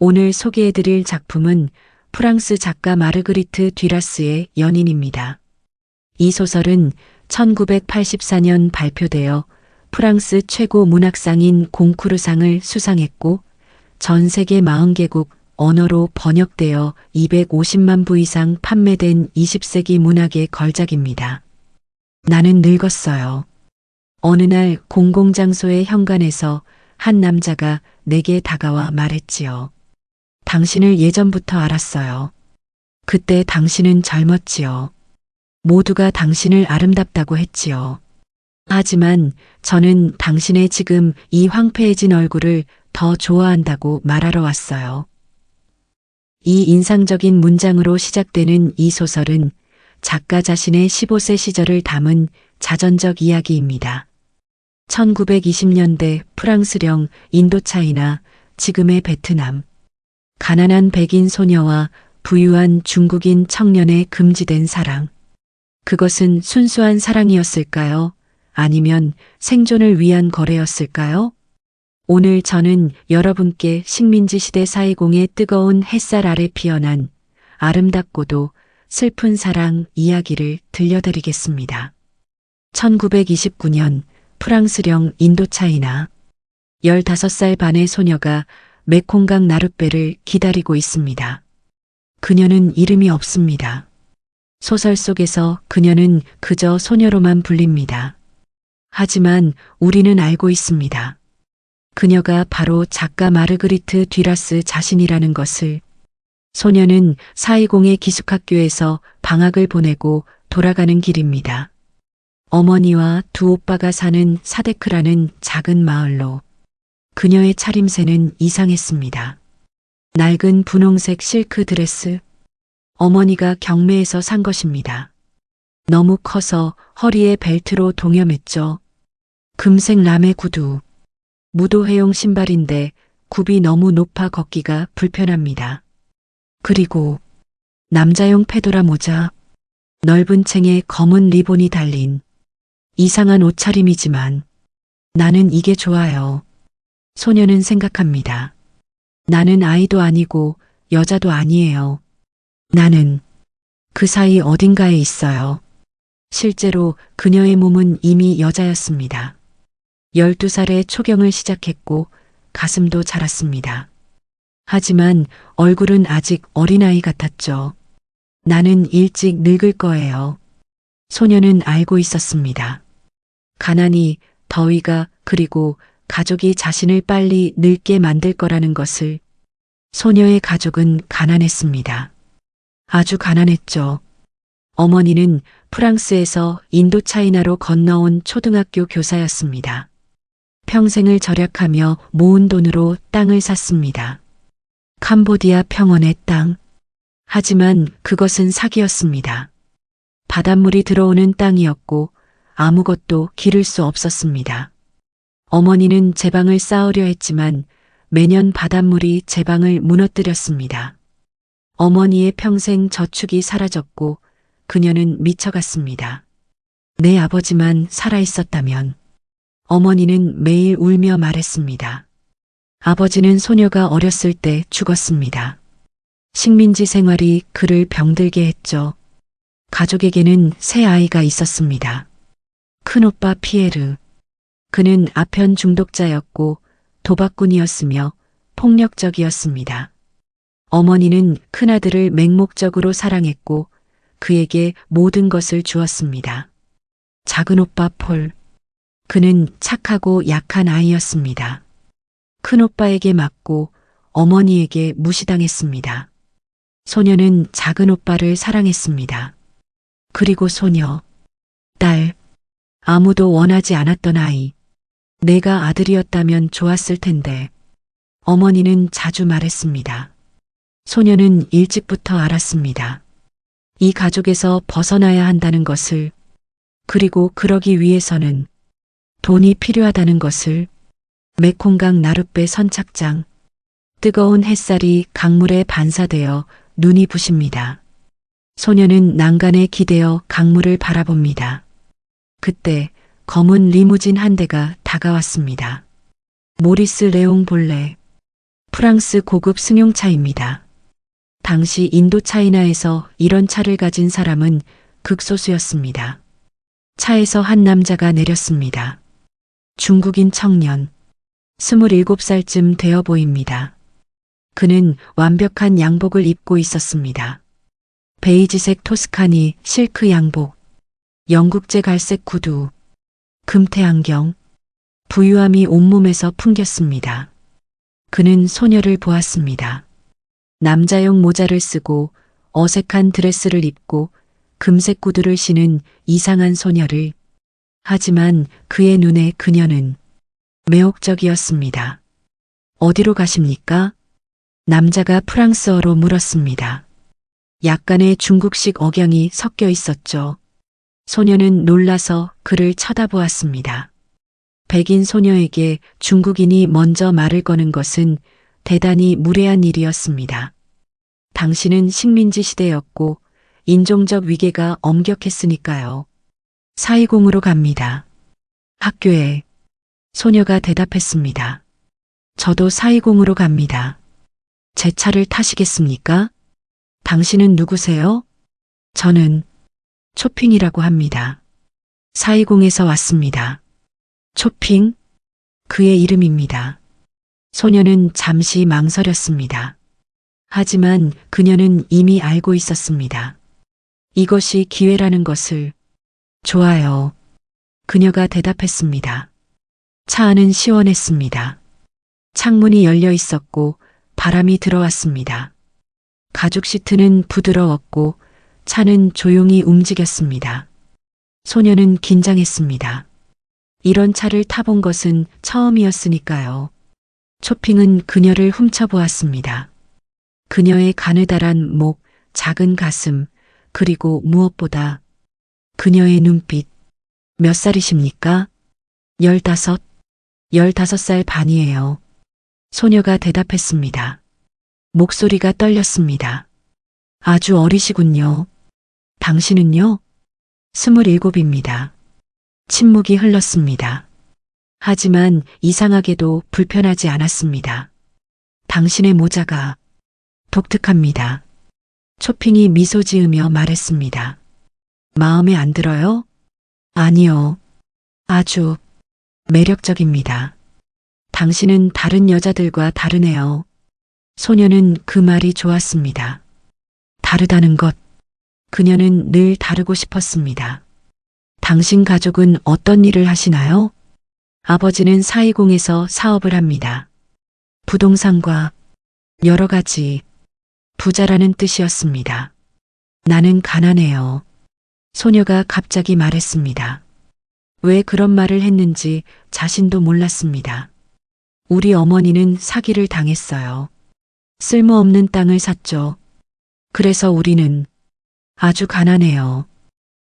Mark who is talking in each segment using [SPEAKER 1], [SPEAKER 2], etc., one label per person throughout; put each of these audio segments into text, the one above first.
[SPEAKER 1] 오늘 소개해드릴 작품은 프랑스 작가 마르그리트 듀라스의 연인입니다. 이 소설은 1984년 발표되어 프랑스 최고 문학상인 콩쿠르상을 수상했고 전 세계 40개국 언어로 번역되어 250만 부 이상 판매된 20세기 문학의 걸작입니다. 나는 늙었어요. 어느 날 공공장소의 현관에서 한 남자가 내게 다가와 말했지요. 당신을 예전부터 알았어요. 그때 당신은 젊었지요. 모두가 당신을 아름답다고 했지요. 하지만 저는 당신의 지금 이 황폐해진 얼굴을 더 좋아한다고 말하러 왔어요. 이 인상적인 문장으로 시작되는 이 소설은 작가 자신의 15세 시절을 담은 자전적 이야기입니다. 1920년대 프랑스령 인도차이나 지금의 베트남, 가난한 백인 소녀와 부유한 중국인 청년의 금지된 사랑. 그것은 순수한 사랑이었을까요? 아니면 생존을 위한 거래였을까요? 오늘 저는 여러분께 식민지 시대 사회공의 뜨거운 햇살 아래 피어난 아름답고도 슬픈 사랑 이야기를 들려드리겠습니다. 1929년 프랑스령 인도차이나 15살 반의 소녀가 메콩강 나룻배를 기다리고 있습니다. 그녀는 이름이 없습니다. 소설 속에서 그녀는 그저 소녀로만 불립니다. 하지만 우리는 알고 있습니다. 그녀가 바로 작가 마르그리트 듀라스 자신이라는 것을. 소녀는 사이공의 기숙학교에서 방학을 보내고 돌아가는 길입니다. 어머니와 두 오빠가 사는 사데크라는 작은 마을로. 그녀의 차림새는 이상했습니다. 낡은 분홍색 실크 드레스. 어머니가 경매에서 산 것입니다. 너무 커서 허리에 벨트로 동여맸죠. 금색 라메 구두. 무도회용 신발인데 굽이 너무 높아 걷기가 불편합니다. 그리고 남자용 페도라 모자. 넓은 챙에 검은 리본이 달린 이상한 옷차림이지만 나는 이게 좋아요. 소녀는 생각합니다. 나는 아이도 아니고 여자도 아니에요. 나는 그 사이 어딘가에 있어요. 실제로 그녀의 몸은 이미 여자였습니다. 12살에 초경을 시작했고 가슴도 자랐습니다. 하지만 얼굴은 아직 어린아이 같았죠. 나는 일찍 늙을 거예요. 소녀는 알고 있었습니다. 가난이, 더위가 그리고 가족이 자신을 빨리 늙게 만들 거라는 것을. 소녀의 가족은 가난했습니다. 아주 가난했죠. 어머니는 프랑스에서 인도차이나로 건너온 초등학교 교사였습니다. 평생을 절약하며 모은 돈으로 땅을 샀습니다. 캄보디아 평원의 땅. 하지만 그것은 사기였습니다. 바닷물이 들어오는 땅이었고 아무것도 기를 수 없었습니다. 어머니는 제방을 쌓으려 했지만 매년 바닷물이 제방을 무너뜨렸습니다. 어머니의 평생 저축이 사라졌고 그녀는 미쳐갔습니다. 내 아버지만 살아있었다면. 어머니는 매일 울며 말했습니다. 아버지는 소녀가 어렸을 때 죽었습니다. 식민지 생활이 그를 병들게 했죠. 가족에게는 새 아이가 있었습니다. 큰오빠 피에르. 그는 아편 중독자였고 도박꾼이었으며 폭력적이었습니다. 어머니는 큰아들을 맹목적으로 사랑했고 그에게 모든 것을 주었습니다. 작은 오빠 폴. 그는 착하고 약한 아이였습니다. 큰오빠에게 맞고 어머니에게 무시당했습니다. 소녀는 작은 오빠를 사랑했습니다. 그리고 소녀, 딸, 아무도 원하지 않았던 아이. 내가 아들이었다면 좋았을 텐데. 어머니는 자주 말했습니다. 소녀는 일찍부터 알았습니다. 이 가족에서 벗어나야 한다는 것을. 그리고 그러기 위해서는 돈이 필요하다는 것을. 메콩강 나룻배 선착장. 뜨거운 햇살이 강물에 반사되어 눈이 부십니다. 소녀는 난간에 기대어 강물을 바라봅니다. 그때 검은 리무진 한 대가 다가왔습니다. 모리스 레옹 볼레. 프랑스 고급 승용차입니다. 당시 인도 차이나에서 이런 차를 가진 사람은 극소수였습니다. 차에서 한 남자가 내렸습니다. 중국인 청년, 27살쯤 되어 보입니다. 그는 완벽한 양복을 입고 있었습니다. 베이지색 토스카니 실크 양복, 영국제 갈색 구두, 금태 안경, 부유함이 온몸에서 풍겼습니다. 그는 소녀를 보았습니다. 남자용 모자를 쓰고 어색한 드레스를 입고 금색 구두를 신은 이상한 소녀를. 하지만 그의 눈에 그녀는 매혹적이었습니다. 어디로 가십니까? 남자가 프랑스어로 물었습니다. 약간의 중국식 억양이 섞여 있었죠. 소녀는 놀라서 그를 쳐다보았습니다. 백인 소녀에게 중국인이 먼저 말을 거는 것은 대단히 무례한 일이었습니다. 당신은 식민지 시대였고 인종적 위계가 엄격했으니까요. 420으로 갑니다. 학교에. 소녀가 대답했습니다. 저도 420으로 갑니다. 제 차를 타시겠습니까? 당신은 누구세요? 저는 초핑이라고 합니다. 420에서 왔습니다. 초핑? 그의 이름입니다. 소녀는 잠시 망설였습니다. 하지만 그녀는 이미 알고 있었습니다. 이것이 기회라는 것을. 좋아요. 그녀가 대답했습니다. 차 안은 시원했습니다. 창문이 열려 있었고 바람이 들어왔습니다. 가죽 시트는 부드러웠고 차는 조용히 움직였습니다. 소녀는 긴장했습니다. 이런 차를 타본 것은 처음이었으니까요. 초핑은 그녀를 훔쳐보았습니다. 그녀의 가느다란 목, 작은 가슴, 그리고 무엇보다 그녀의 눈빛. 몇 살이십니까? 15, 15살 반이에요. 소녀가 대답했습니다. 목소리가 떨렸습니다. 아주 어리시군요. 당신은요? 27입니다. 침묵이 흘렀습니다. 하지만 이상하게도 불편하지 않았습니다. 당신의 모자가 독특합니다. 초핑이 미소 지으며 말했습니다. 마음에 안 들어요? 아니요. 아주 매력적입니다. 당신은 다른 여자들과 다르네요. 소녀는 그 말이 좋았습니다. 다르다는 것. 그녀는 늘 다르고 싶었습니다. 당신 가족은 어떤 일을 하시나요? 아버지는 420에서 사업을 합니다. 부동산과 여러 가지. 부자라는 뜻이었습니다. 나는 가난해요. 소녀가 갑자기 말했습니다. 왜 그런 말을 했는지 자신도 몰랐습니다. 우리 어머니는 사기를 당했어요. 쓸모없는 땅을 샀죠. 그래서 우리는 아주 가난해요.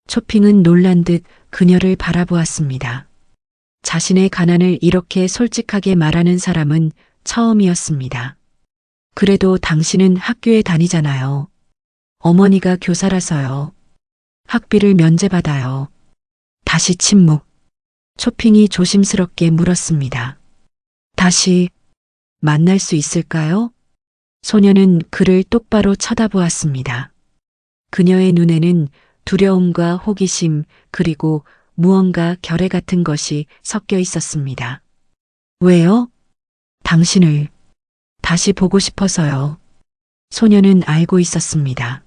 [SPEAKER 1] 초핑은 놀란 듯 그녀를 바라보았습니다. 자신의 가난을 이렇게 솔직하게 말하는 사람은 처음이었습니다. 그래도 당신은 학교에 다니잖아요. 어머니가 교사라서요. 학비를 면제받아요. 다시 침묵. 초핑이 조심스럽게 물었습니다. 다시 만날 수 있을까요? 소녀는 그를 똑바로 쳐다보았습니다. 그녀의 눈에는 두려움과 호기심 그리고 무언가 결의 같은 것이 섞여 있었습니다. 왜요? 당신을 다시 보고 싶어서요. 소녀는 알고 있었습니다.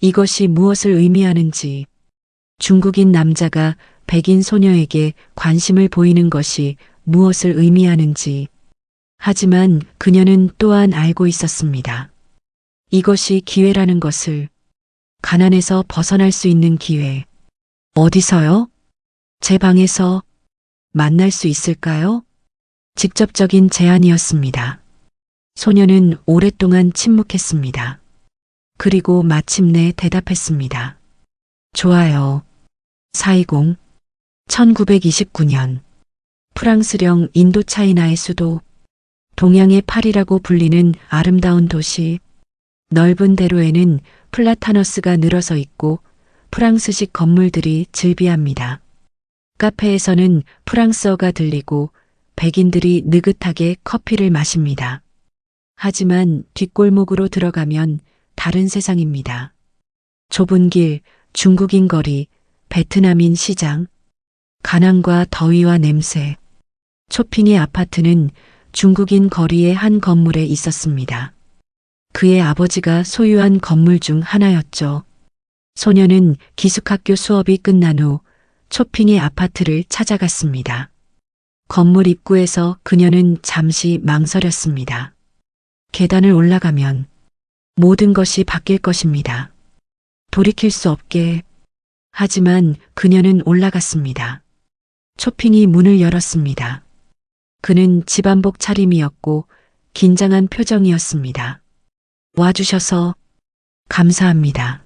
[SPEAKER 1] 이것이 무엇을 의미하는지, 중국인 남자가 백인 소녀에게 관심을 보이는 것이 무엇을 의미하는지. 하지만 그녀는 또한 알고 있었습니다. 이것이 기회라는 것을. 가난에서 벗어날 수 있는 기회. 어디서요? 제 방에서 만날 수 있을까요? 직접적인 제안이었습니다. 소녀는 오랫동안 침묵했습니다. 그리고 마침내 대답했습니다. 좋아요. 420. 1929년. 프랑스령 인도차이나의 수도. 동양의 파리라고 불리는 아름다운 도시. 넓은 대로에는 플라타너스가 늘어서 있고 프랑스식 건물들이 즐비합니다. 카페에서는 프랑스어가 들리고 백인들이 느긋하게 커피를 마십니다. 하지만 뒷골목으로 들어가면 다른 세상입니다. 좁은 길, 중국인 거리, 베트남인 시장, 가난과 더위와 냄새. 초핑의 아파트는 중국인 거리의 한 건물에 있었습니다. 그의 아버지가 소유한 건물 중 하나였죠. 소녀는 기숙학교 수업이 끝난 후 초핑의 아파트를 찾아갔습니다. 건물 입구에서 그녀는 잠시 망설였습니다. 계단을 올라가면 모든 것이 바뀔 것입니다. 돌이킬 수 없게. 하지만 그녀는 올라갔습니다. 초핑이 문을 열었습니다. 그는 집안복 차림이었고 긴장한 표정이었습니다. 와주셔서 감사합니다.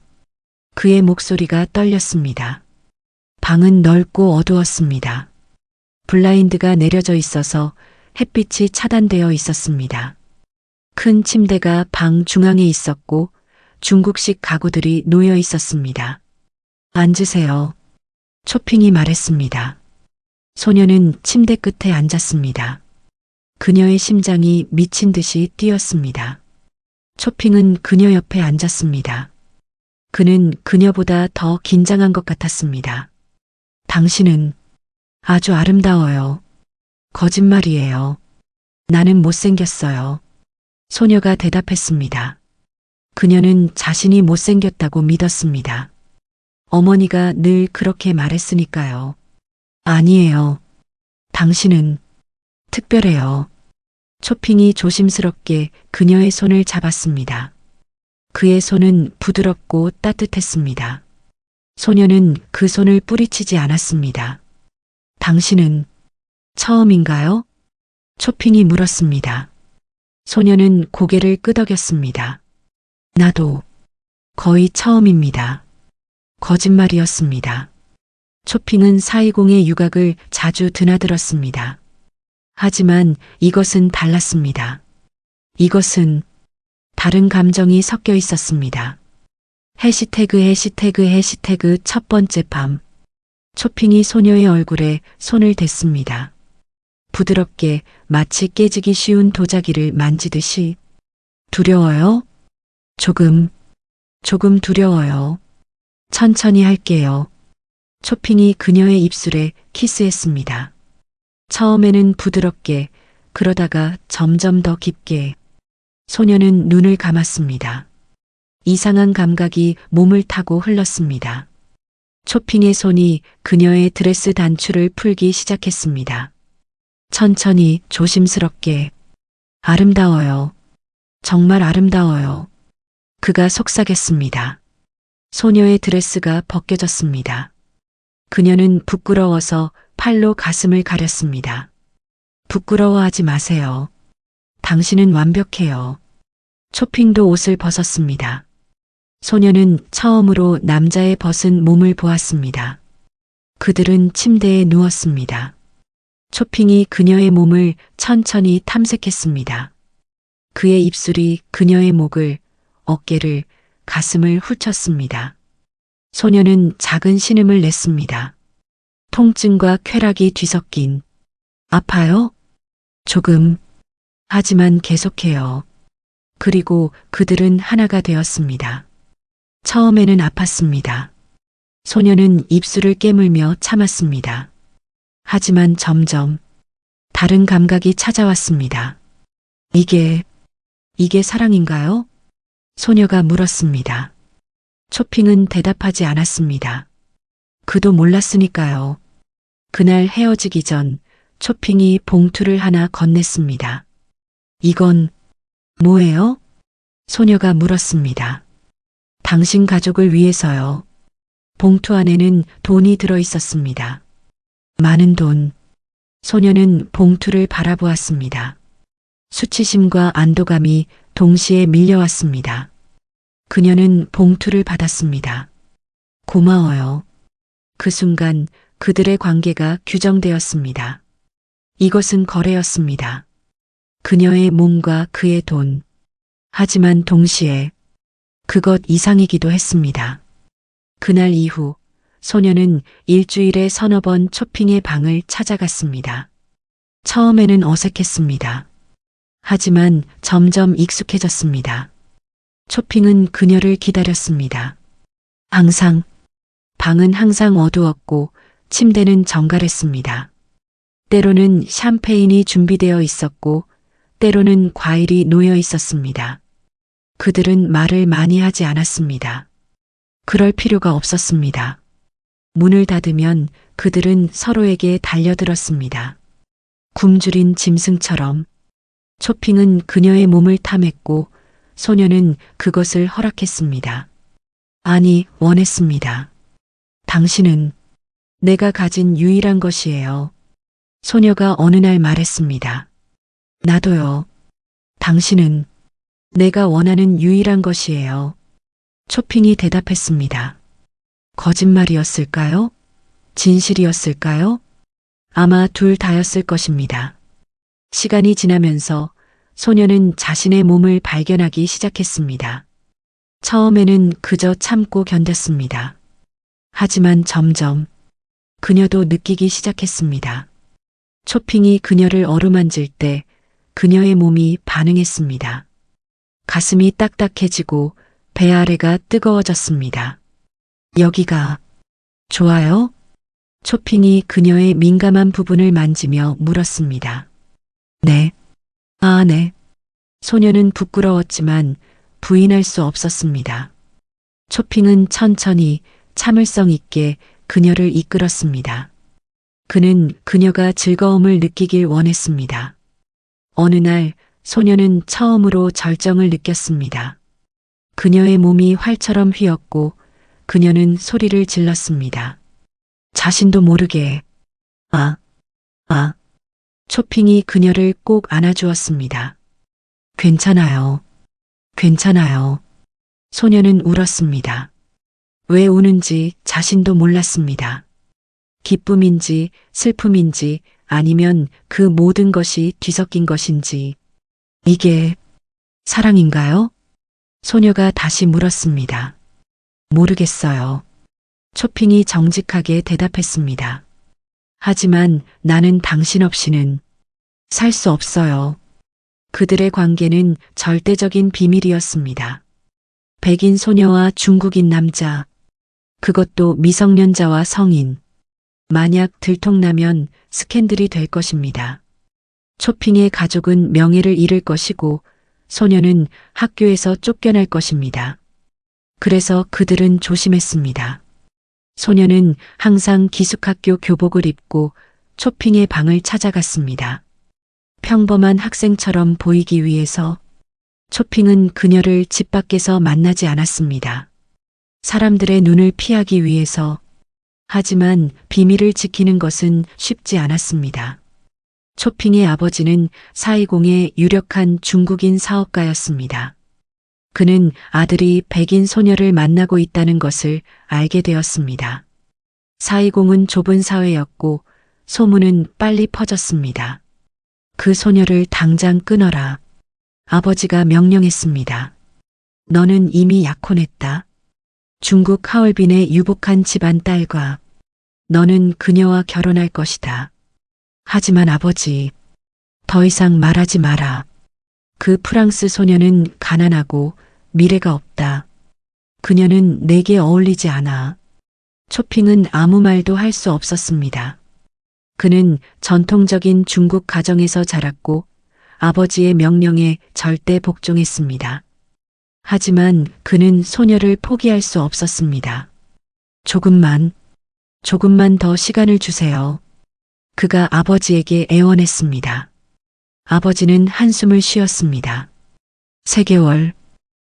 [SPEAKER 1] 그의 목소리가 떨렸습니다. 방은 넓고 어두웠습니다. 블라인드가 내려져 있어서 햇빛이 차단되어 있었습니다. 큰 침대가 방 중앙에 있었고 중국식 가구들이 놓여 있었습니다. 앉으세요. 초핑이 말했습니다. 소녀는 침대 끝에 앉았습니다. 그녀의 심장이 미친 듯이 뛰었습니다. 초핑은 그녀 옆에 앉았습니다. 그는 그녀보다 더 긴장한 것 같았습니다. 당신은 아주 아름다워요. 거짓말이에요. 나는 못생겼어요. 소녀가 대답했습니다. 그녀는 자신이 못생겼다고 믿었습니다. 어머니가 늘 그렇게 말했으니까요. 아니에요. 당신은 특별해요. 초핑이 조심스럽게 그녀의 손을 잡았습니다. 그의 손은 부드럽고 따뜻했습니다. 소녀는 그 손을 뿌리치지 않았습니다. 당신은 처음인가요? 초핑이 물었습니다. 소녀는 고개를 끄덕였습니다. 나도 거의 처음입니다. 거짓말이었습니다. 초핑은 420의 유곽을 자주 드나들었습니다. 하지만 이것은 달랐습니다. 이것은 다른 감정이 섞여 있었습니다. 해시태그 첫 번째 밤. 초핑이 소녀의 얼굴에 손을 댔습니다. 부드럽게 마치 깨지기 쉬운 도자기를 만지듯이. 두려워요? 조금 두려워요. 천천히 할게요. 초핑이 그녀의 입술에 키스했습니다. 처음에는 부드럽게, 그러다가 점점 더 깊게. 소녀는 눈을 감았습니다. 이상한 감각이 몸을 타고 흘렀습니다. 초핑의 손이 그녀의 드레스 단추를 풀기 시작했습니다. 천천히 조심스럽게. 아름다워요. 정말 아름다워요. 그가 속삭였습니다. 소녀의 드레스가 벗겨졌습니다. 그녀는 부끄러워서 팔로 가슴을 가렸습니다. 부끄러워하지 마세요. 당신은 완벽해요. 초핑도 옷을 벗었습니다. 소녀는 처음으로 남자의 벗은 몸을 보았습니다. 그들은 침대에 누웠습니다. 초핑이 그녀의 몸을 천천히 탐색했습니다. 그의 입술이 그녀의 목을, 어깨를, 가슴을 훑었습니다. 소녀는 작은 신음을 냈습니다. 통증과 쾌락이 뒤섞인. 아파요? 조금. 하지만 계속해요. 그리고 그들은 하나가 되었습니다. 처음에는 아팠습니다. 소녀는 입술을 깨물며 참았습니다. 하지만 점점 다른 감각이 찾아왔습니다. 이게 사랑인가요? 소녀가 물었습니다. 초핑은 대답하지 않았습니다. 그도 몰랐으니까요. 그날 헤어지기 전 초핑이 봉투를 하나 건넸습니다. 이건 뭐예요? 소녀가 물었습니다. 당신 가족을 위해서요. 봉투 안에는 돈이 들어 있었습니다. 많은 돈. 소녀는 봉투를 바라보았습니다. 수치심과 안도감이 동시에 밀려왔습니다. 그녀는 봉투를 받았습니다. 고마워요. 그 순간 그들의 관계가 규정되었습니다. 이것은 거래였습니다. 그녀의 몸과 그의 돈. 하지만 동시에 그것 이상이기도 했습니다. 그날 이후 소녀는 일주일에 서너 번 초핑의 방을 찾아갔습니다. 처음에는 어색했습니다. 하지만 점점 익숙해졌습니다. 초핑은 그녀를 기다렸습니다. 방은 항상 어두웠고 침대는 정갈했습니다. 때로는 샴페인이 준비되어 있었고 때로는 과일이 놓여 있었습니다. 그들은 말을 많이 하지 않았습니다. 그럴 필요가 없었습니다. 문을 닫으면 그들은 서로에게 달려들었습니다. 굶주린 짐승처럼. 초핑은 그녀의 몸을 탐했고 소녀는 그것을 허락했습니다. 아니, 원했습니다. 당신은 내가 가진 유일한 것이에요. 소녀가 어느 날 말했습니다. 나도요. 당신은 내가 원하는 유일한 것이에요. 초핑이 대답했습니다. 거짓말이었을까요? 진실이었을까요? 아마 둘 다였을 것입니다. 시간이 지나면서 소녀는 자신의 몸을 발견하기 시작했습니다. 처음에는 그저 참고 견뎠습니다. 하지만 점점 그녀도 느끼기 시작했습니다. 초핑이 그녀를 어루만질 때 그녀의 몸이 반응했습니다. 가슴이 딱딱해지고 배 아래가 뜨거워졌습니다. 여기가 좋아요? 초핑이 그녀의 민감한 부분을 만지며 물었습니다. 네. 아, 네. 소녀는 부끄러웠지만 부인할 수 없었습니다. 초핑은 천천히 참을성 있게 그녀를 이끌었습니다. 그는 그녀가 즐거움을 느끼길 원했습니다. 어느 날 소녀는 처음으로 절정을 느꼈습니다. 그녀의 몸이 활처럼 휘었고 그녀는 소리를 질렀습니다. 자신도 모르게 초핑이 그녀를 꼭 안아주었습니다. 괜찮아요. 괜찮아요. 소녀는 울었습니다. 왜 우는지 자신도 몰랐습니다. 기쁨인지 슬픔인지 아니면 그 모든 것이 뒤섞인 것인지. 이게 사랑인가요? 소녀가 다시 물었습니다. 모르겠어요. 초핑이 정직하게 대답했습니다. 하지만 나는 당신 없이는 살 수 없어요. 그들의 관계는 절대적인 비밀이었습니다. 백인 소녀와 중국인 남자, 그것도 미성년자와 성인. 만약 들통나면 스캔들이 될 것입니다. 초핑의 가족은 명예를 잃을 것이고 소녀는 학교에서 쫓겨날 것입니다. 그래서 그들은 조심했습니다. 소녀는 항상 기숙학교 교복을 입고 초핑의 방을 찾아갔습니다. 평범한 학생처럼 보이기 위해서. 초핑은 그녀를 집 밖에서 만나지 않았습니다. 사람들의 눈을 피하기 위해서. 하지만 비밀을 지키는 것은 쉽지 않았습니다. 초핑의 아버지는 420의 유력한 중국인 사업가였습니다. 그는 아들이 백인 소녀를 만나고 있다는 것을 알게 되었습니다. 420은 좁은 사회였고 소문은 빨리 퍼졌습니다. 그 소녀를 당장 끊어라. 아버지가 명령했습니다. 너는 이미 약혼했다. 중국 하얼빈의 유복한 집안 딸과 너는 그녀와 결혼할 것이다. 하지만 아버지, 더 이상 말하지 마라. 그 프랑스 소녀는 가난하고 미래가 없다. 그녀는 내게 어울리지 않아. 초핑은 아무 말도 할 수 없었습니다. 그는 전통적인 중국 가정에서 자랐고 아버지의 명령에 절대 복종했습니다. 하지만 그는 소녀를 포기할 수 없었습니다. 조금만 더 시간을 주세요. 그가 아버지에게 애원했습니다. 아버지는 한숨을 쉬었습니다.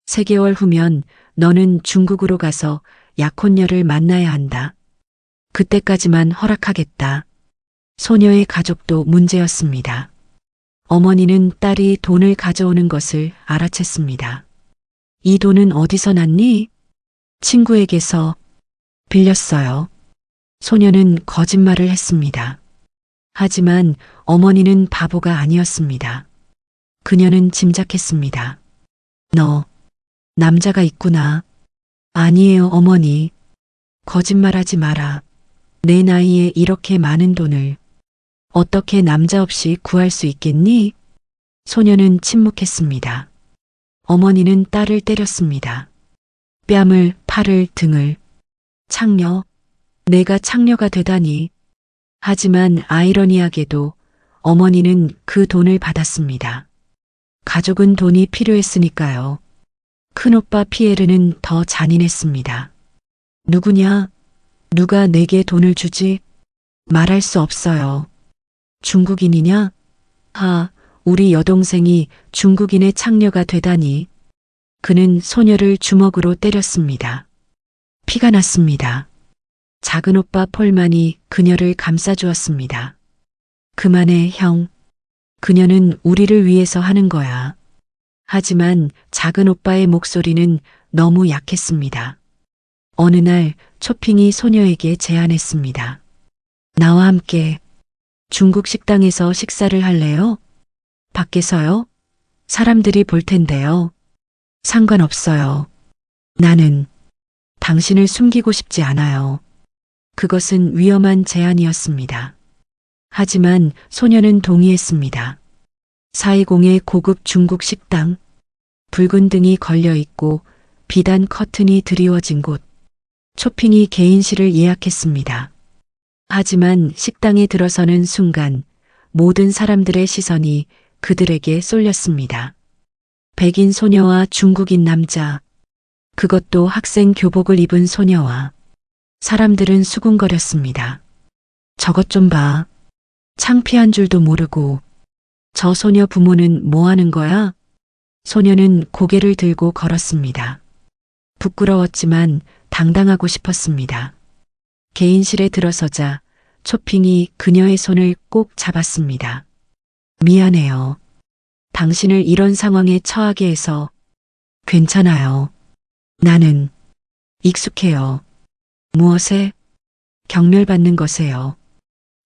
[SPEAKER 1] 3개월 후면 너는 중국으로 가서 약혼녀를 만나야 한다. 그때까지만 허락하겠다. 소녀의 가족도 문제였습니다. 어머니는 딸이 돈을 가져오는 것을 알아챘습니다. 이 돈은 어디서 났니? 친구에게서 빌렸어요. 소녀는 거짓말을 했습니다. 하지만 어머니는 바보가 아니었습니다. 그녀는 짐작했습니다. 너, 남자가 있구나. 아니에요, 어머니. 거짓말하지 마라. 내 나이에 이렇게 많은 돈을 어떻게 남자 없이 구할 수 있겠니? 소녀는 침묵했습니다. 어머니는 딸을 때렸습니다. 뺨을, 팔을, 등을. 창녀. 내가 창녀가 되다니. 하지만 아이러니하게도 어머니는 그 돈을 받았습니다. 가족은 돈이 필요했으니까요. 큰오빠 피에르는 더 잔인했습니다. 누구냐? 누가 내게 돈을 주지? 말할 수 없어요. 중국인이냐? 우리 여동생이 중국인의 창녀가 되다니. 그는 소녀를 주먹으로 때렸습니다. 피가 났습니다. 작은 오빠 폴만이 그녀를 감싸주었습니다. 그만해, 형. 그녀는 우리를 위해서 하는 거야. 하지만 작은 오빠의 목소리는 너무 약했습니다. 어느 날 초핑이 소녀에게 제안했습니다. 나와 함께 중국 식당에서 식사를 할래요? 밖에서요? 사람들이 볼 텐데요. 상관없어요. 나는 당신을 숨기고 싶지 않아요. 그것은 위험한 제안이었습니다. 하지만 소녀는 동의했습니다. 420의 고급 중국 식당, 붉은 등이 걸려 있고 비단 커튼이 드리워진 곳, 초핑이 개인실을 예약했습니다. 하지만 식당에 들어서는 순간 모든 사람들의 시선이 그들에게 쏠렸습니다. 백인 소녀와 중국인 남자, 그것도 학생 교복을 입은 소녀와 사람들은 수군거렸습니다. 저것 좀 봐. 창피한 줄도 모르고. 저 소녀 부모는 뭐 하는 거야? 소녀는 고개를 들고 걸었습니다. 부끄러웠지만 당당하고 싶었습니다. 개인실에 들어서자 초핑이 그녀의 손을 꼭 잡았습니다. 미안해요. 당신을 이런 상황에 처하게 해서. 괜찮아요. 나는 익숙해요. 무엇에? 경멸받는 것에요.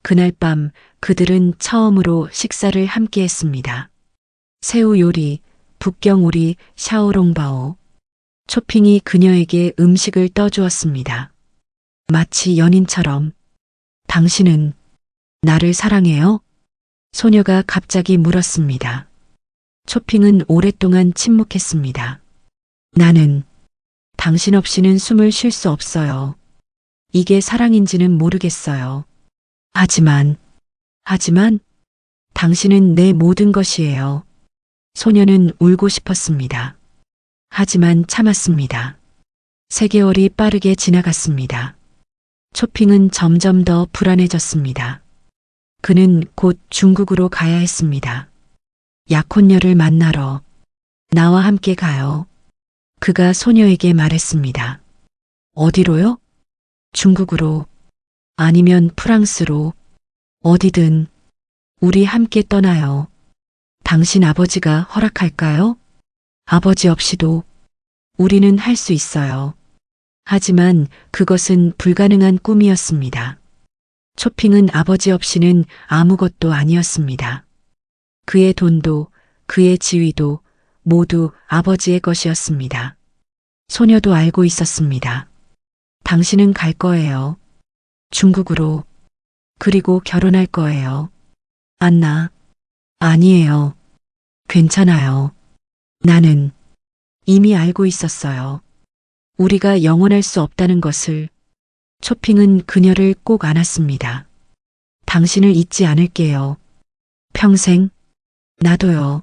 [SPEAKER 1] 그날 밤 그들은 처음으로 식사를 함께 했습니다. 새우 요리, 북경 오리, 샤오롱바오. 초핑이 그녀에게 음식을 떠주었습니다. 마치 연인처럼. 당신은 나를 사랑해요? 소녀가 갑자기 물었습니다. 초핑은 오랫동안 침묵했습니다. 나는 당신 없이는 숨을 쉴 수 없어요. 이게 사랑인지는 모르겠어요. 하지만 당신은 내 모든 것이에요. 소녀는 울고 싶었습니다. 하지만 참았습니다. 3개월이 빠르게 지나갔습니다. 초핑은 점점 더 불안해졌습니다. 그는 곧 중국으로 가야 했습니다. 약혼녀를 만나러. 나와 함께 가요. 그가 소녀에게 말했습니다. 어디로요? 중국으로. 아니면 프랑스로. 어디든. 우리 함께 떠나요. 당신 아버지가 허락할까요? 아버지 없이도 우리는 할 수 있어요. 하지만 그것은 불가능한 꿈이었습니다. 초핑은 아버지 없이는 아무것도 아니었습니다. 그의 돈도 그의 지위도 모두 아버지의 것이었습니다. 소녀도 알고 있었습니다. 당신은 갈 거예요. 중국으로. 그리고 결혼할 거예요. 안나. 아니에요. 괜찮아요. 나는 이미 알고 있었어요. 우리가 영원할 수 없다는 것을. 초핑은 그녀를 꼭 안았습니다. 당신을 잊지 않을게요. 평생. 나도요.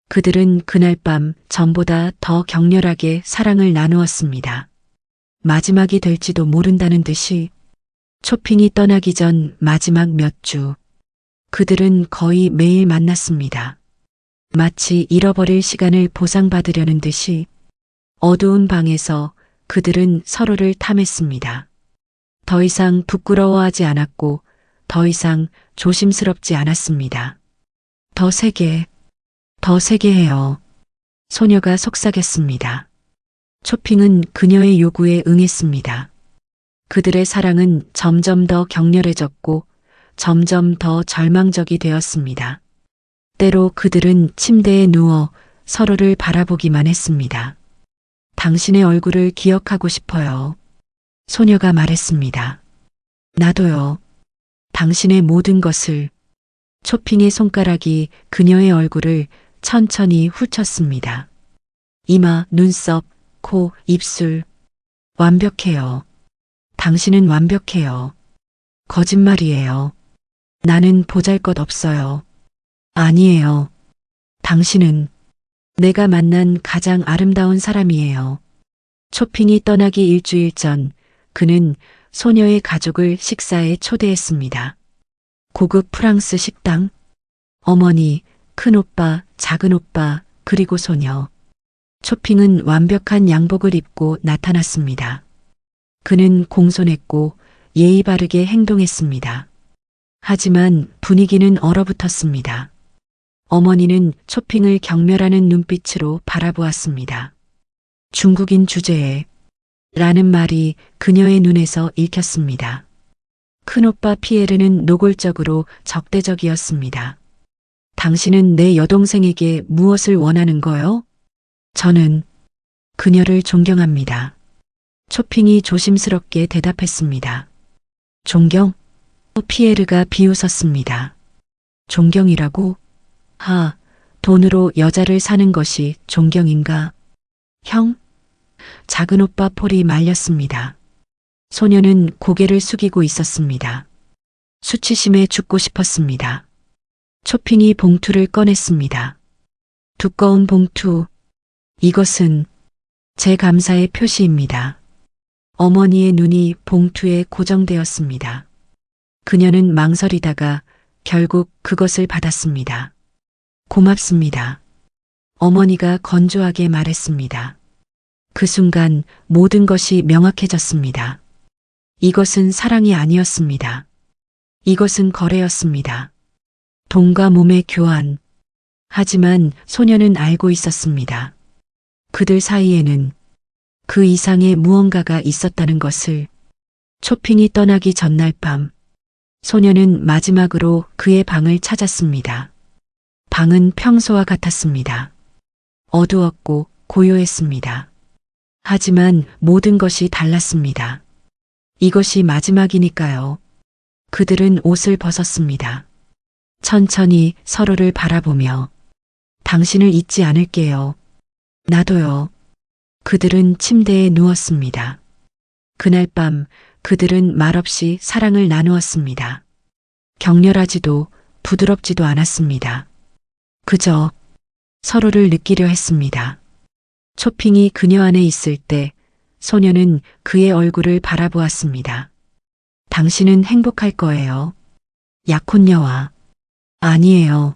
[SPEAKER 1] 그들은 그날 밤 전보다 더 격렬하게 사랑을 나누었습니다. 마지막이 될지도 모른다는 듯이. 초핑이 떠나기 전 마지막 몇 주. 그들은 거의 매일 만났습니다. 마치 잃어버릴 시간을 보상받으려는 듯이. 어두운 방에서 그들은 서로를 탐했습니다. 더 이상 부끄러워하지 않았고 더 이상 조심스럽지 않았습니다. 더 세게 해요. 소녀가 속삭였습니다. 초핑은 그녀의 요구에 응했습니다. 그들의 사랑은 점점 더 격렬해졌고 점점 더 절망적이 되었습니다. 때로 그들은 침대에 누워 서로를 바라보기만 했습니다. 당신의 얼굴을 기억하고 싶어요. 소녀가 말했습니다. 나도요. 당신의 모든 것을. 초핑의 손가락이 그녀의 얼굴을 천천히 훑었습니다. 이마, 눈썹, 코, 입술. 완벽해요. 당신은 완벽해요. 거짓말이에요. 나는 보잘것없어요. 아니에요. 당신은 내가 만난 가장 아름다운 사람이에요. 쇼핑이 떠나기 일주일 전 그는 소녀의 가족을 식사에 초대했습니다. 고급 프랑스 식당, 어머니, 큰오빠, 작은오빠, 그리고 소녀. 쇼핑은 완벽한 양복을 입고 나타났습니다. 그는 공손했고 예의 바르게 행동했습니다. 하지만 분위기는 얼어붙었습니다. 어머니는 쇼핑을 경멸하는 눈빛으로 바라보았습니다. 중국인 주제에 라는 말이 그녀의 눈에서 읽혔습니다. 큰오빠 피에르는 노골적으로 적대적이었습니다. 당신은 내 여동생에게 무엇을 원하는 거요? 저는 그녀를 존경합니다. 쇼핑이 조심스럽게 대답했습니다. 존경? 피에르가 비웃었습니다. 존경이라고? 돈으로 여자를 사는 것이 존경인가? 형? 작은오빠 폴이 말렸습니다. 소녀는 고개를 숙이고 있었습니다. 수치심에 죽고 싶었습니다. 쇼핑이 봉투를 꺼냈습니다. 두꺼운 봉투. 이것은 제 감사의 표시입니다. 어머니의 눈이 봉투에 고정되었습니다. 그녀는 망설이다가 결국 그것을 받았습니다. 고맙습니다. 어머니가 건조하게 말했습니다. 그 순간 모든 것이 명확해졌습니다. 이것은 사랑이 아니었습니다. 이것은 거래였습니다. 돈과 몸의 교환. 하지만 소녀는 알고 있었습니다. 그들 사이에는 그 이상의 무언가가 있었다는 것을. 쇼핑이 떠나기 전날 밤, 소녀는 마지막으로 그의 방을 찾았습니다. 방은 평소와 같았습니다. 어두웠고 고요했습니다. 하지만 모든 것이 달랐습니다. 이것이 마지막이니까요. 그들은 옷을 벗었습니다. 천천히 서로를 바라보며 당신을 잊지 않을게요. 나도요. 그들은 침대에 누웠습니다. 그날 밤 그들은 말없이 사랑을 나누었습니다. 격렬하지도 부드럽지도 않았습니다. 그저 서로를 느끼려 했습니다. 쇼핑이 그녀 안에 있을 때 소녀는 그의 얼굴을 바라보았습니다. 당신은 행복할 거예요. 약혼녀와. 아니에요.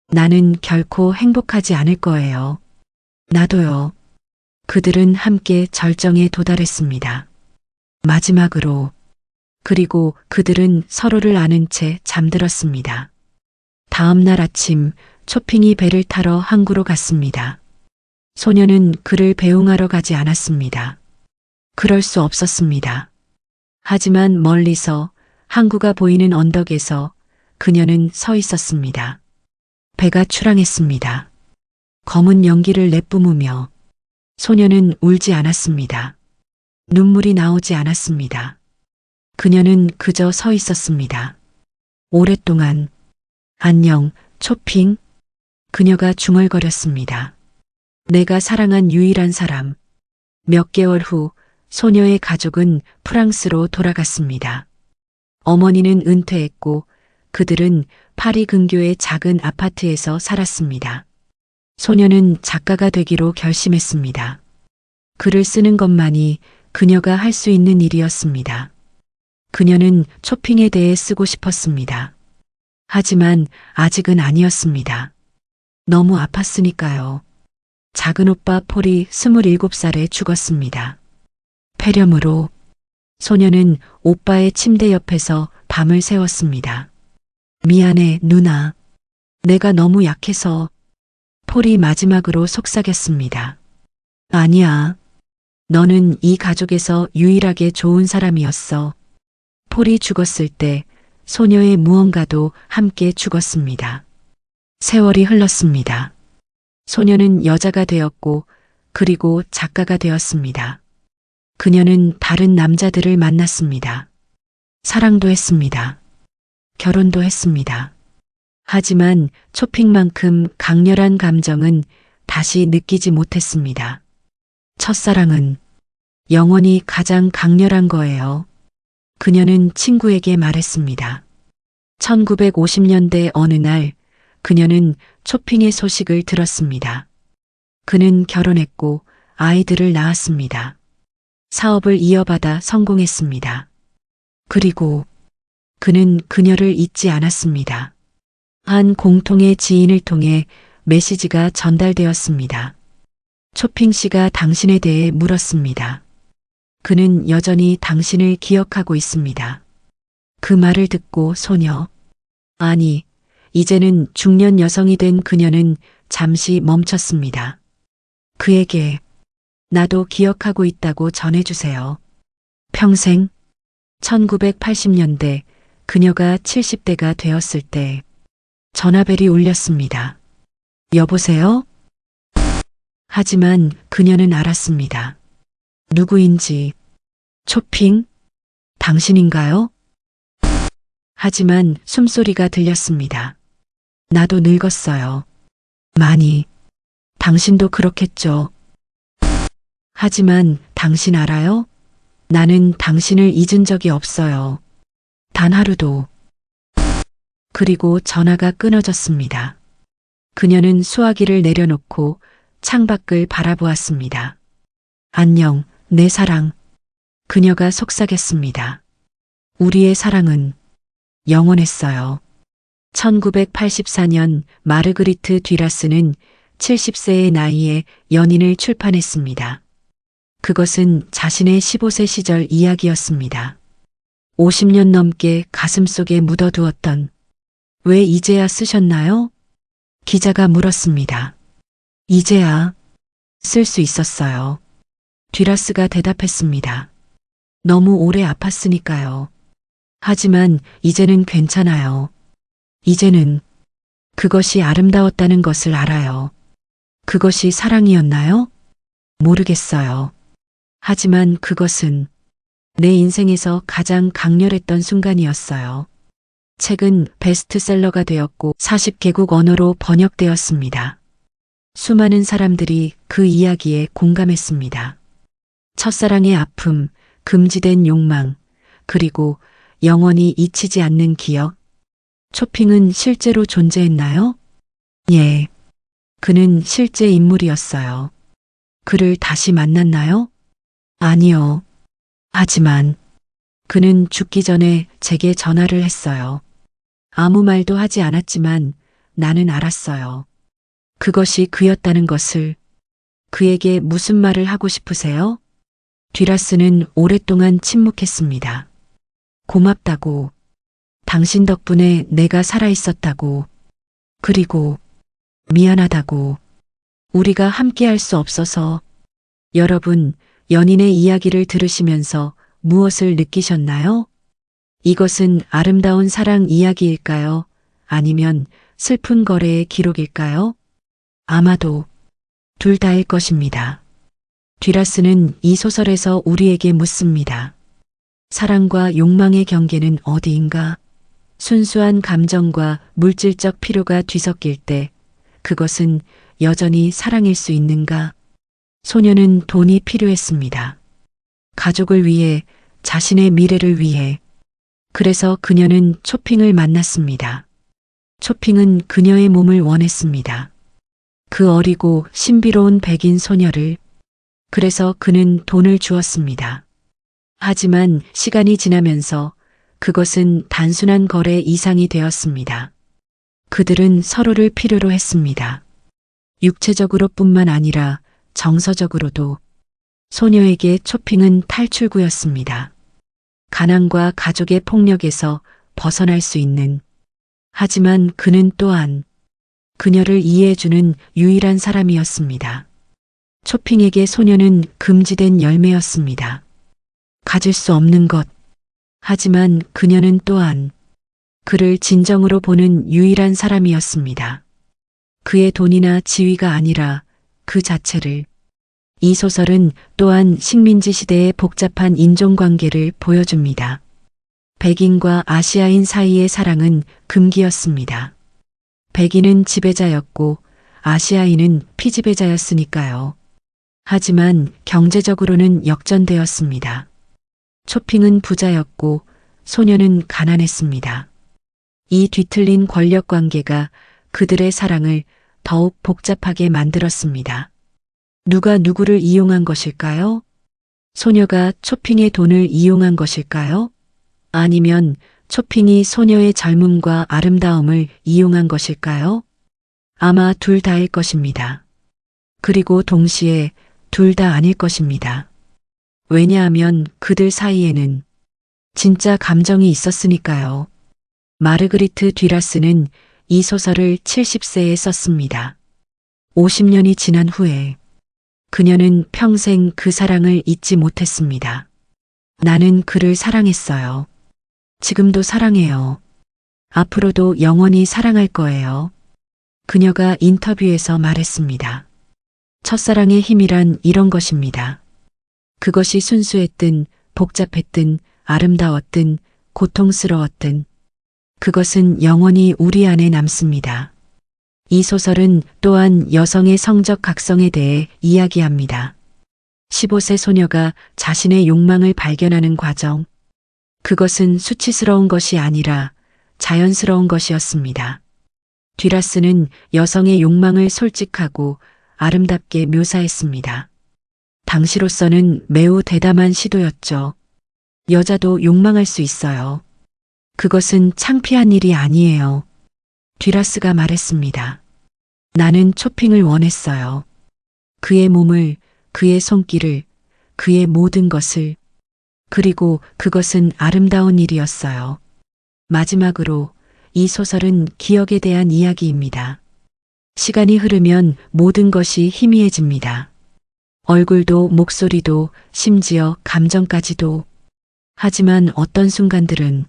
[SPEAKER 1] 나는 결코 행복하지 않을 거예요. 나도요. 그들은 함께 절정에 도달했습니다. 마지막으로. 그리고 그들은 서로를 아는 채 잠들었습니다. 다음 날 아침 쇼핑이 배를 타러 항구로 갔습니다. 소녀는 그를 배웅하러 가지 않았습니다. 그럴 수 없었습니다. 하지만 멀리서 항구가 보이는 언덕에서 그녀는 서 있었습니다. 배가 출항했습니다. 검은 연기를 내뿜으며 소녀는 울지 않았습니다. 눈물이 나오지 않았습니다. 그녀는 그저 서 있었습니다. 오랫동안. 안녕, 쇼핑. 그녀가 중얼거렸습니다. 내가 사랑한 유일한 사람. 몇 개월 후 소녀의 가족은 프랑스로 돌아갔습니다. 어머니는 은퇴했고 그들은 파리 근교의 작은 아파트에서 살았습니다. 소녀는 작가가 되기로 결심했습니다. 글을 쓰는 것만이 그녀가 할 수 있는 일이었습니다. 그녀는 쇼핑에 대해 쓰고 싶었습니다. 하지만 아직은 아니었습니다. 너무 아팠으니까요. 작은 오빠 폴이 27살에 죽었습니다. 폐렴으로. 소녀는 오빠의 침대 옆에서 밤을 새웠습니다. 미안해, 누나. 내가 너무 약해서. 폴이 마지막으로 속삭였습니다. 아니야. 너는 이 가족에서 유일하게 좋은 사람이었어. 폴이 죽었을 때 소녀의 무언가도 함께 죽었습니다. 세월이 흘렀습니다. 소녀는 여자가 되었고 그리고 작가가 되었습니다. 그녀는 다른 남자들을 만났습니다. 사랑도 했습니다. 결혼도 했습니다. 하지만 초핑만큼 강렬한 감정은 다시 느끼지 못했습니다. 첫사랑은 영원히 가장 강렬한 거예요. 그녀는 친구에게 말했습니다. 1950년대 어느 날 그녀는 초핑의 소식을 들었습니다. 그는 결혼했고 아이들을 낳았습니다. 사업을 이어받아 성공했습니다. 그리고 그는 그녀를 잊지 않았습니다. 한 공통의 지인을 통해 메시지가 전달되었습니다. 초핑 씨가 당신에 대해 물었습니다. 그는 여전히 당신을 기억하고 있습니다. 그 말을 듣고 아니, 이제는 중년 여성이 된 그녀는 잠시 멈췄습니다. 그에게 나도 기억하고 있다고 전해주세요. 평생 1980년대 그녀가 70대가 되었을 때 전화벨이 울렸습니다. 여보세요? 하지만 그녀는 알았습니다. 누구인지. 초핑? 당신인가요? 하지만 숨소리가 들렸습니다. 나도 늙었어요. 많이. 당신도 그렇겠죠. 하지만 당신 알아요? 나는 당신을 잊은 적이 없어요. 단 하루도. 그리고 전화가 끊어졌습니다. 그녀는 수화기를 내려놓고 창밖을 바라보았습니다. 안녕, 내 사랑. 그녀가 속삭였습니다. 우리의 사랑은 영원했어요. 1984년 마르그리트 듀라스는 70세의 나이에 연인을 출판했습니다. 그것은 자신의 15세 시절 이야기였습니다. 50년 넘게 가슴속에 묻어두었던 왜 이제야 쓰셨나요? 기자가 물었습니다. 이제야 쓸 수 있었어요. 듀라스가 대답했습니다. 너무 오래 아팠으니까요. 하지만 이제는 괜찮아요. 이제는 그것이 아름다웠다는 것을 알아요. 그것이 사랑이었나요? 모르겠어요. 하지만 그것은 내 인생에서 가장 강렬했던 순간이었어요. 책은 베스트셀러가 되었고 40개국 언어로 번역되었습니다. 수많은 사람들이 그 이야기에 공감했습니다. 첫사랑의 아픔, 금지된 욕망, 그리고 영원히 잊히지 않는 기억. 초핑은 실제로 존재했나요? 예. 그는 실제 인물이었어요. 그를 다시 만났나요? 아니요. 하지만 그는 죽기 전에 제게 전화를 했어요. 아무 말도 하지 않았지만 나는 알았어요. 그것이 그였다는 것을. 그에게 무슨 말을 하고 싶으세요? 듀라스는 오랫동안 침묵했습니다. 고맙다고. 당신 덕분에 내가 살아있었다고. 그리고 미안하다고. 우리가 함께할 수 없어서. 여러분, 연인의 이야기를 들으시면서 무엇을 느끼셨나요? 이것은 아름다운 사랑 이야기일까요? 아니면 슬픈 거래의 기록일까요? 아마도 둘 다일 것입니다. 듀라스는 이 소설에서 우리에게 묻습니다. 사랑과 욕망의 경계는 어디인가? 순수한 감정과 물질적 필요가 뒤섞일 때 그것은 여전히 사랑일 수 있는가? 소녀는 돈이 필요했습니다. 가족을 위해, 자신의 미래를 위해. 그래서 그녀는 초핑을 만났습니다. 초핑은 그녀의 몸을 원했습니다. 그 어리고 신비로운 백인 소녀를. 그래서 그는 돈을 주었습니다. 하지만 시간이 지나면서 그것은 단순한 거래 이상이 되었습니다. 그들은 서로를 필요로 했습니다. 육체적으로뿐만 아니라 정서적으로도. 소녀에게 초핑은 탈출구였습니다. 가난과 가족의 폭력에서 벗어날 수 있는. 하지만 그는 또한 그녀를 이해해주는 유일한 사람이었습니다. 초핑에게 소녀는 금지된 열매였습니다. 가질 수 없는 것. 하지만 그녀는 또한 그를 진정으로 보는 유일한 사람이었습니다. 그의 돈이나 지위가 아니라 그 자체를. 이 소설은 또한 식민지 시대의 복잡한 인종관계를 보여줍니다. 백인과 아시아인 사이의 사랑은 금기였습니다. 백인은 지배자였고 아시아인은 피지배자였으니까요. 하지만 경제적으로는 역전되었습니다. 초핑은 부자였고 소녀는 가난했습니다. 이 뒤틀린 권력 관계가 그들의 사랑을 더욱 복잡하게 만들었습니다. 누가 누구를 이용한 것일까요? 소녀가 초핑의 돈을 이용한 것일까요? 아니면 초핑이 소녀의 젊음과 아름다움을 이용한 것일까요? 아마 둘 다일 것입니다. 그리고 동시에 둘 다 아닐 것입니다. 왜냐하면 그들 사이에는 진짜 감정이 있었으니까요. 마르그리트 듀라스는 이 소설을 70세에 썼습니다. 50년이 지난 후에 그녀는 평생 그 사랑을 잊지 못했습니다. 나는 그를 사랑했어요. 지금도 사랑해요. 앞으로도 영원히 사랑할 거예요. 그녀가 인터뷰에서 말했습니다. 첫사랑의 힘이란 이런 것입니다. 그것이 순수했든 복잡했든 아름다웠든 고통스러웠든 그것은 영원히 우리 안에 남습니다. 이 소설은 또한 여성의 성적 각성에 대해 이야기합니다. 15세 소녀가 자신의 욕망을 발견하는 과정. 그것은 수치스러운 것이 아니라 자연스러운 것이었습니다. 듀라스는 여성의 욕망을 솔직하고 아름답게 묘사했습니다. 당시로서는 매우 대담한 시도였죠. 여자도 욕망할 수 있어요. 그것은 창피한 일이 아니에요. 듀라스가 말했습니다. 나는 초핑을 원했어요. 그의 몸을, 그의 손길을, 그의 모든 것을. 그리고 그것은 아름다운 일이었어요. 마지막으로 이 소설은 기억에 대한 이야기입니다. 시간이 흐르면 모든 것이 희미해집니다. 얼굴도 목소리도 심지어 감정까지도. 하지만 어떤 순간들은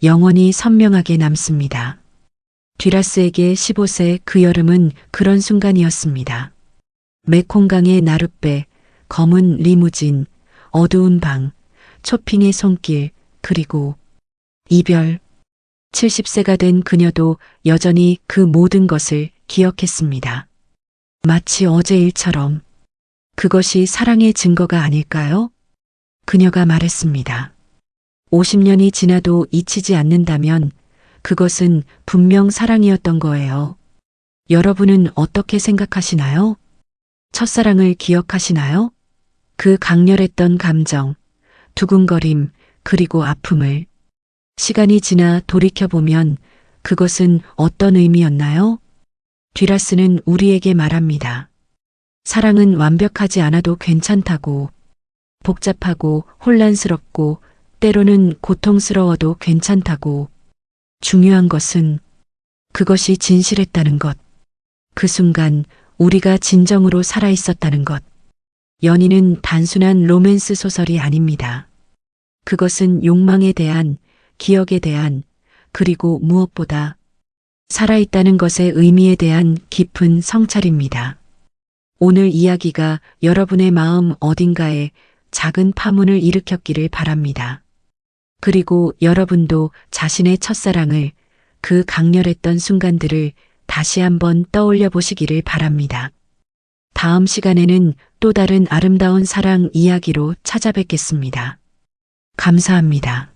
[SPEAKER 1] 영원히 선명하게 남습니다. 듀라스에게 15세 그 여름은 그런 순간이었습니다. 메콩강의 나룻배, 검은 리무진, 어두운 방, 초핑의 손길, 그리고 이별. 70세가 된 그녀도 여전히 그 모든 것을 기억했습니다. 마치 어제 일처럼. 그것이 사랑의 증거가 아닐까요? 그녀가 말했습니다. 50년이 지나도 잊히지 않는다면 그것은 분명 사랑이었던 거예요. 여러분은 어떻게 생각하시나요? 첫사랑을 기억하시나요? 그 강렬했던 감정, 두근거림, 그리고 아픔을. 시간이 지나 돌이켜보면 그것은 어떤 의미였나요? 듀라스는 우리에게 말합니다. 사랑은 완벽하지 않아도 괜찮다고. 복잡하고 혼란스럽고 때로는 고통스러워도 괜찮다고. 중요한 것은 그것이 진실했다는 것. 그 순간 우리가 진정으로 살아있었다는 것. 연인은 단순한 로맨스 소설이 아닙니다. 그것은 욕망에 대한, 기억에 대한, 그리고 무엇보다 살아있다는 것의 의미에 대한 깊은 성찰입니다. 오늘 이야기가 여러분의 마음 어딘가에 작은 파문을 일으켰기를 바랍니다. 그리고 여러분도 자신의 첫사랑을, 그 강렬했던 순간들을 다시 한번 떠올려 보시기를 바랍니다. 다음 시간에는 또 다른 아름다운 사랑 이야기로 찾아뵙겠습니다. 감사합니다.